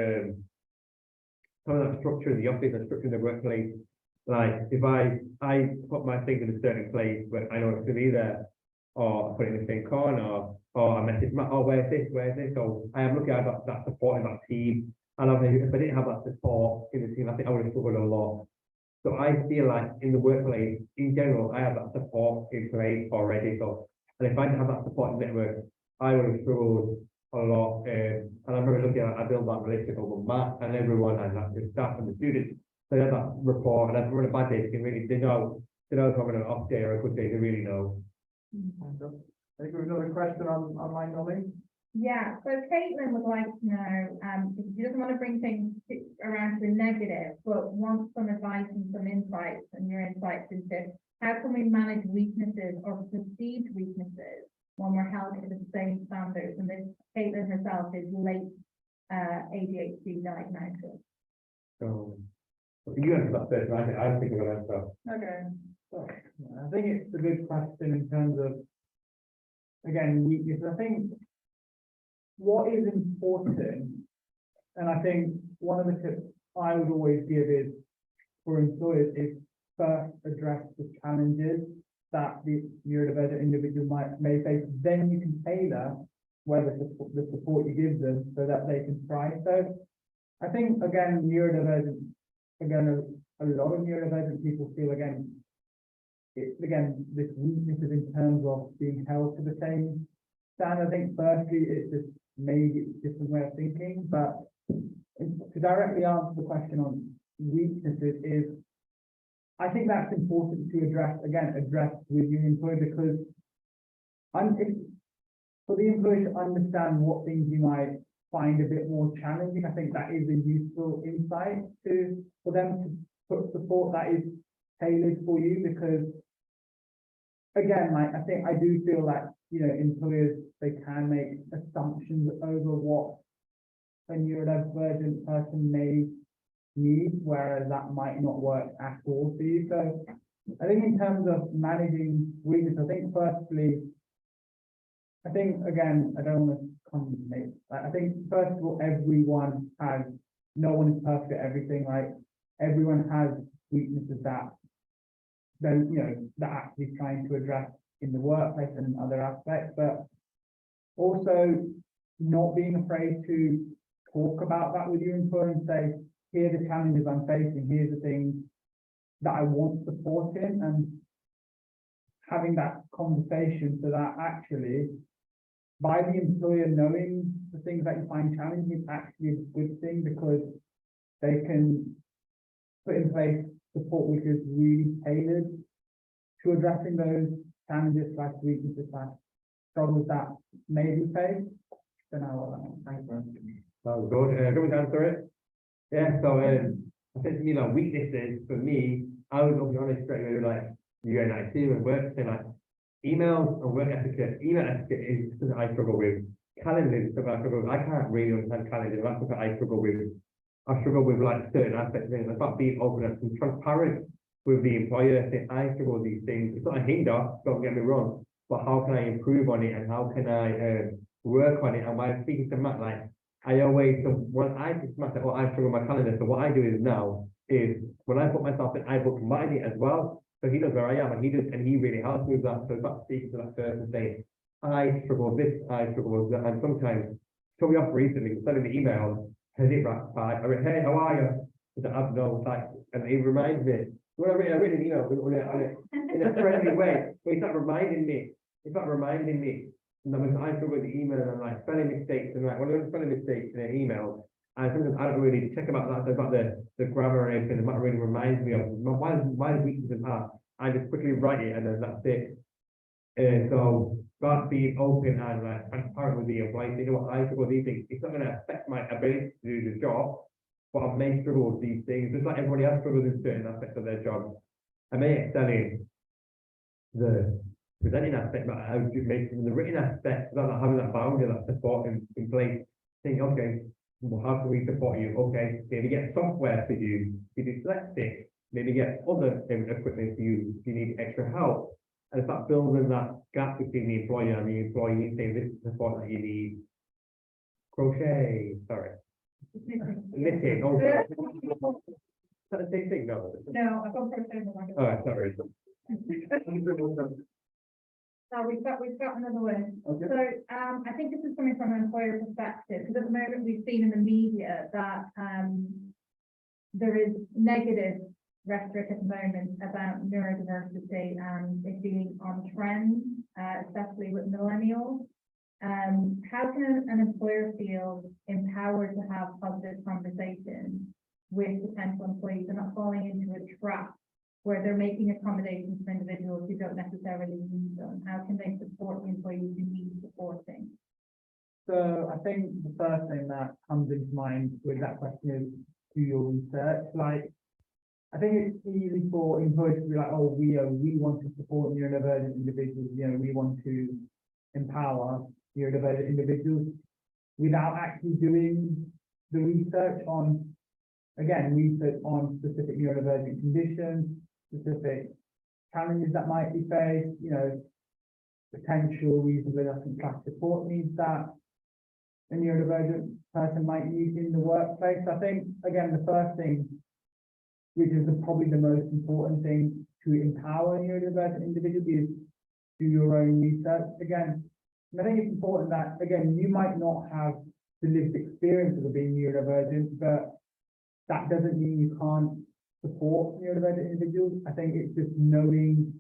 some of that structure in the office and structure in the workplace. Like if I put my things in a certain place where I know it's gonna be there, or I put it in the same corner, or I message Matt, oh where's this? So I am looking at that support in that team. And if I didn't have that support in the team, I think I would have struggled a lot. So I feel like in the workplace, in general, I have that support in place already. So, and if I didn't have that support network, I would have struggled a lot. And I remember looking at, I built that relationship with Matt and everyone, and the staff and the students. So they have that rapport, and if we're on a bad day, they know if I'm having an off day or a good day, they really know. I think we've got a question on online knowledge. Yeah, so Caitlin would like to know, because she doesn't want to bring things around to the negative, but wants some advice and some insights, and your insights into how can we manage weaknesses or perceived weaknesses when we're held to the same standards. And this Caitlin herself is late ADHD diagnosis. So you answer that first, right? I don't think I'm gonna answer. Okay. So, I think it's a good question in terms of, again, weakness. I think what is important, and I think one of the tips I would always give is for employers is first address the challenges that the neurodivergent individual may face. Then you can tailor whether the support you give them so that they can thrive. So I think again, a lot of neurodivergent people feel this weakness is in terms of being held to the same standard. I think firstly it's just maybe it's a different way of thinking, but to directly answer the question on weaknesses is, I think that's important to address with your employer, because for the employer to understand what things you might find a bit more challenging, I think that is a useful insight for them to put support that is tailored for you, because again, I do feel like, employers, they can make assumptions over what a neurodivergent person may need, whereas that might not work at all for you. So I think in terms of managing weakness, I think firstly, again, I don't want to condemn. I think first of all, no one is perfect at everything. Like everyone has weaknesses that actually trying to address in the workplace and in other aspects, but also not being afraid to talk about that with your employer and say, here are the challenges I'm facing, here's the things that I want support in, and having that conversation so that actually by the employer knowing the things that you find challenging is actually a good thing, because they can put in place support which is really tailored to addressing those challenges / weaknesses / struggles that may be faced. So now, thanks for That was good. Do you want me to answer it? Yeah, so, I think, you know, weaknesses for me, I would be honest straight away, like, you're in IT and work, saying like, emails and work etiquette. Email etiquette is something I struggle with. Calendars is something I struggle with. I can't really understand calendars. That's something I struggle with. I struggle with like certain aspects of things. About being open and transparent with the employer. Saying I struggle with these things. It's not a hinder, don't get me wrong, but how can I improve on it and how can I work on it? And when I'm speaking to Matt, like I always, so when I think to Matt, oh, I struggle with my calendar. So what I do is now is when I put myself in, I book Matt in it as well. So he knows where I am, and he does, and he really helps with that. So it's not speaking to that person saying, I struggle with this, I struggle with that. And sometimes, so we off recently, sending the email, has it right by, I went, hey, how are you? He's like, I've no, like, and he reminds me, when I read an email in a friendly way, but it's not reminding me, and I struggle with the email, and I'm like, spelling mistakes, and like, when I'm spelling mistakes in an email, and sometimes I don't really check about that, about the grammar and everything, and that really reminds me of why weaknesses are. I just quickly write it and then that's it. So about being open and like transparent with the employees, you know what, I struggle with these things. It's not going to affect my ability to do the job, but I may struggle with these things, just like everybody else struggles in certain aspects of their job. I may excel in the presenting aspect, but I would make the written aspect, without having that boundary, that support in place, saying, okay, well, how can we support you? Okay, maybe get software for you if you're dyslexic, maybe get other equipment for you if you need extra help. And it's about building that gap between the employer and the employee, saying this is the support that you need. Crochet, sorry. Knitting, oh, sorry. Is that the same thing? No. No, I've got crochet. All right, sorry. Now we've got another one. Okay. So, I think this is coming from an employer perspective, because at the moment we've seen in the media that, there is negative rhetoric at the moment about neurodiversity and it being on trend, especially with millennials. How can an employer feel empowered to have positive conversations with potential employees and not falling into a trap where they're making accommodations for individuals who don't necessarily need them? How can they support the employees who need supporting? So I think the first thing that comes into mind with that question is, do your research. Like, I think it's easy for employers to be like, oh, we want to support neurodivergent individuals, you know, we want to empower neurodivergent individuals without actually doing the research on, again, research on specific neurodivergent conditions, specific challenges that might be faced, you know, potential reasonably class support needs that a neurodivergent person might need in the workplace. I think, again, the first thing, which is probably the most important thing to empower neurodivergent individuals, is do your own research. Again, and I think it's important that, again, you might not have the lived experience of being neurodivergent, but that doesn't mean you can't support neurodivergent individuals. I think it's just knowing,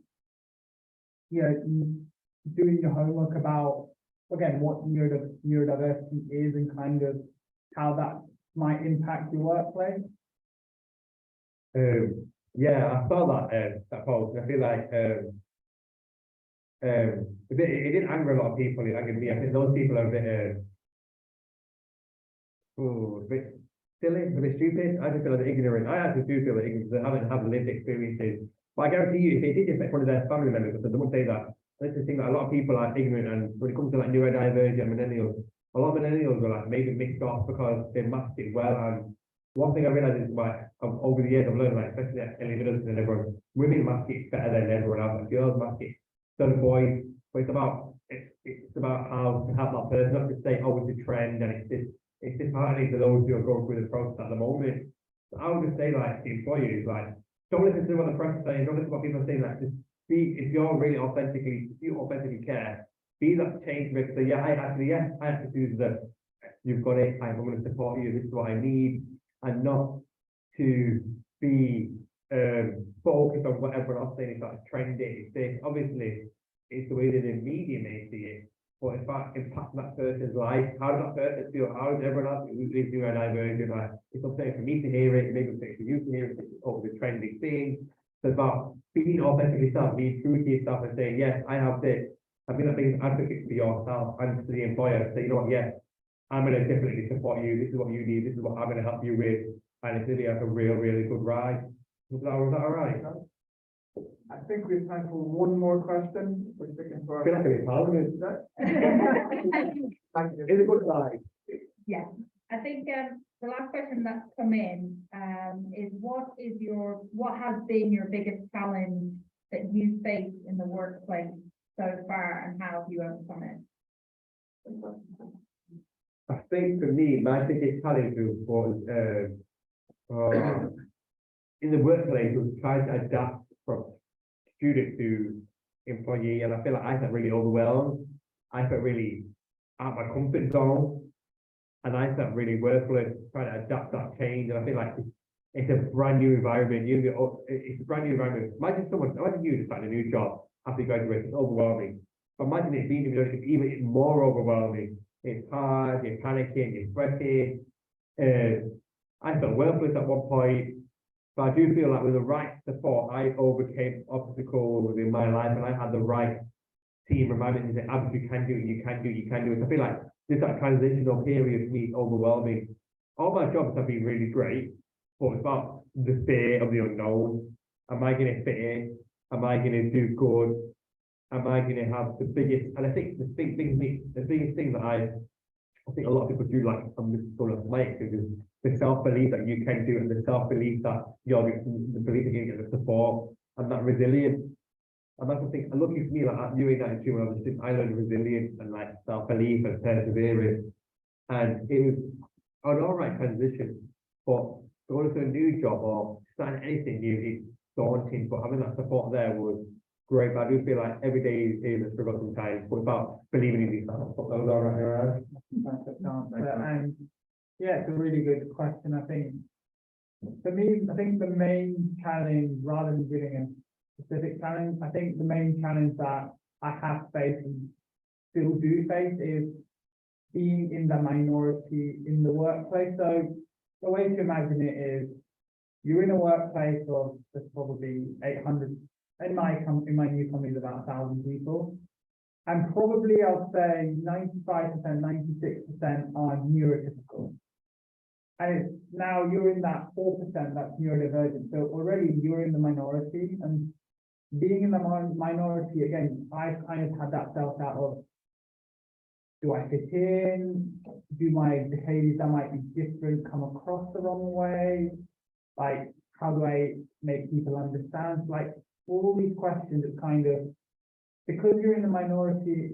you know, doing your homework about, again, what neurodiversity is and kind of how that might impact your workplace. Yeah, I saw that post. I feel like it did anger a lot of people. It angered me. I think those people are a bit silly, a bit stupid. I just feel like they're ignorant. I actually do feel like ignorant because they haven't had lived experiences. But I guarantee you, if it did affect one of their family members, because they won't say that. That's the thing that a lot of people are ignorant, and when it comes to like neurodivergent millennials, a lot of millennials are like maybe mixed off because they masked it well. And one thing I realized is like over the years I've learned, like especially at Middleton and everyone, women mask it better than everyone else. Like girls mask it, so the boys. But it's about how to have that person, not to say, oh, it's a trend, and it's disheartening to those who are going through the process at the moment. So I would just say, like, the employees, like, don't listen to what the press is saying, don't listen to what people are saying, like, just be, if you authentically care, be that change maker. Say, I actually do the, you've got it, I'm going to support you, this is what I need, and not to be focus on what everyone else saying, if that's trending, it's this, obviously, it's the way that the media may see it, but if that impacts that person's life, how does that person feel, how does everyone else who's neurodivergent, like, it's upsetting for me to hear it, maybe it's for you to hear it, it's over the trending thing, it's about being authentic yourself, being true to yourself and saying, yes, I have this, I mean, I think it's advocate for yourself and for the employer, say, you know what, yes, I'm gonna definitely support you, this is what you need, this is what I'm gonna help you with, and it's gonna be like a really good ride. Was that all right? I think we have time for one more question. We're sticking to I our. feel like it's Parliament. Thank you. It's a good ride. Yeah, I think, the last question that's come in, is what has been your biggest challenge that you faced in the workplace so far, and how have you overcome it? I think for me, my biggest challenge was in the workplace was trying to adapt from student to employee, and I feel like I felt really overwhelmed. I felt really out of my comfort zone, and I felt really worthless trying to adapt that change. And I feel like it's a brand new environment. It's a brand new environment. Imagine you just starting a new job after you graduate. It's overwhelming. But imagine it being even more overwhelming. It's hard. You're panicking. You're sweating. I felt worthless at one point. But I do feel like with the right support, I overcame obstacles within my life, and I had the right team reminding me that you can do it, you can do it, you can do it. So I feel like this that transitional period for me is overwhelming. All my jobs have been really great, but it's about the fear of the unknown. Am I going to fit in? Am I going to do good? Am I going to have the biggest? And I think the biggest thing that I think a lot of people do, like I'm just sort of like, is the self-belief that you can do, and the self-belief that the belief that you get the support and that resilience. And that's the thing, and lucky for me, like at UA92 when I was a student, I learned resilience and like self-belief and perseverance. And it was an alright transition, but going to a new job or starting anything new, it's daunting, but having that support there was great. But I do feel like every day is a struggle sometimes, but about believing in yourself. But that was all right, Niraj. Perfect answer. And yeah, it's a really good question. I think for me, I think the main challenge, rather than giving a specific challenge, I think the main challenge that I have faced and still do face is being in the minority in the workplace. So the way to imagine it is you're in a workplace of there's probably 800. In my new company, is about 1,000 people. And probably I'll say 95%, 96% are neurotypical. And it's now you're in that 4% that's neurodivergent. So already you're in the minority, and being in the minority, again, I've kind of had that self-doubt of, do I fit in? Do my behaviors that might be different come across the wrong way? Like, how do I make people understand? Like, all these questions are kind of, because you're in the minority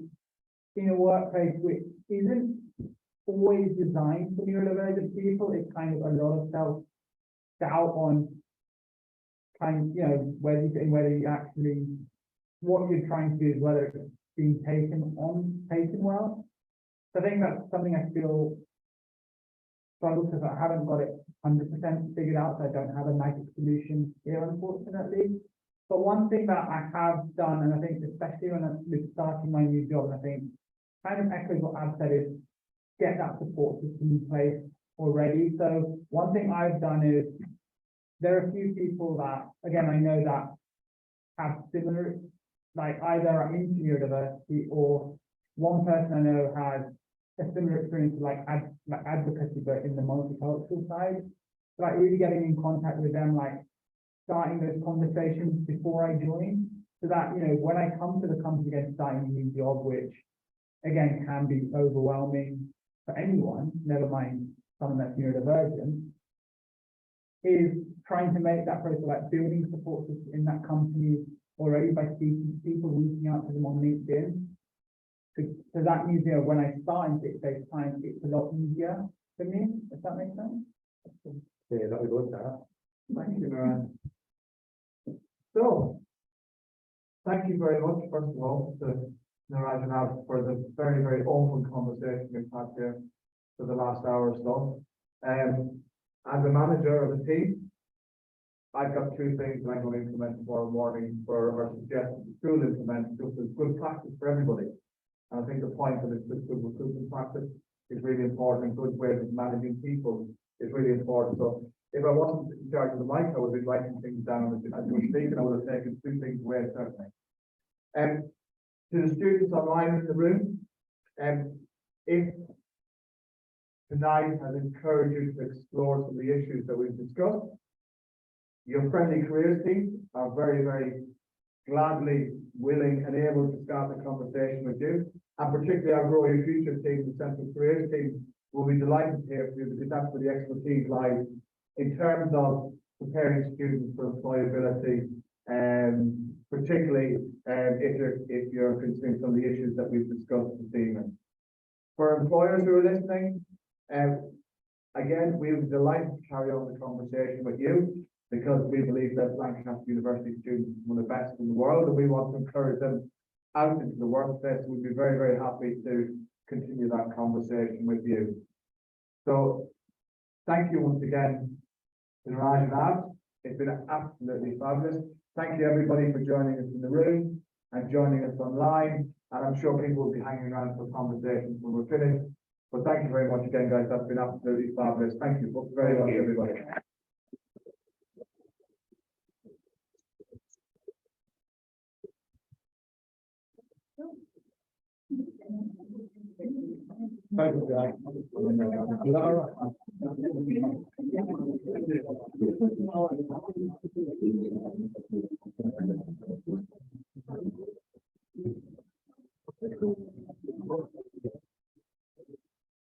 in a workplace which isn't always designed for neurodivergent people, it's kind of a lot of self-doubt on whether you actually, what you're trying to do is whether it's being taken well. So I think that's something I feel struggle because I haven't got it 100% figured out. So I don't have a magic solution here, unfortunately. But one thing that I have done, and I think especially when I'm starting my new job, and I think kind of echoes what Ab said, is get that support system in place already. So one thing I've done is there are a few people that, again, I know that have similar, like either are into neurodiversity, or one person I know has a similar experience like advocacy, but in the multicultural side. Like really getting in contact with them, like starting those conversations before I join, so that, when I come to the company again, starting a new job, which again can be overwhelming for anyone, never mind someone that's neurodivergent, is trying to make that process like building support system in that company already by speaking to people, reaching out to them on LinkedIn. So that means, when I start in 6 days' time, it's a lot easier for me, if that makes sense. Yeah, that was good, that. Thank you, Niraj. So, thank you very much, first of all, to Niraj and Ab for the very, very open conversation we've had here for the last hour or so. As a manager of a team, I've got two things that I'm going to implement tomorrow morning or suggest the school implement, just as good practice for everybody. And I think the point of this good recruitment practice is really important, and good ways of managing people is really important. So if I wasn't in charge of the mic, I would be writing things down as we were speaking. I would have taken two things away, certainly. To the students online in the room, if tonight has encouraged you to explore some of the issues that we've discussed, your friendly careers team are very, very gladly willing and able to start the conversation with you. And particularly our Grow Your Future team, the Central Careers team, will be delighted to hear from you, because that's where the expertise lies in terms of preparing students for employability, particularly if you're considering some of the issues that we've discussed this evening. For employers who are listening, again, we'll be delighted to carry on the conversation with you, because we believe that Lancaster University students are one of the best in the world, and we want to encourage them out into the workplace. We'd be very, very happy to continue that conversation with you. So thank you once again to Niraj and Ab. It's been absolutely fabulous. Thank you everybody for joining us in the room and joining us online. And I'm sure people will be hanging around for conversations when we're finished. But thank you very much again, guys. That's been absolutely fabulous. Thank you very much, everybody. Thank you, guys. Is that all right?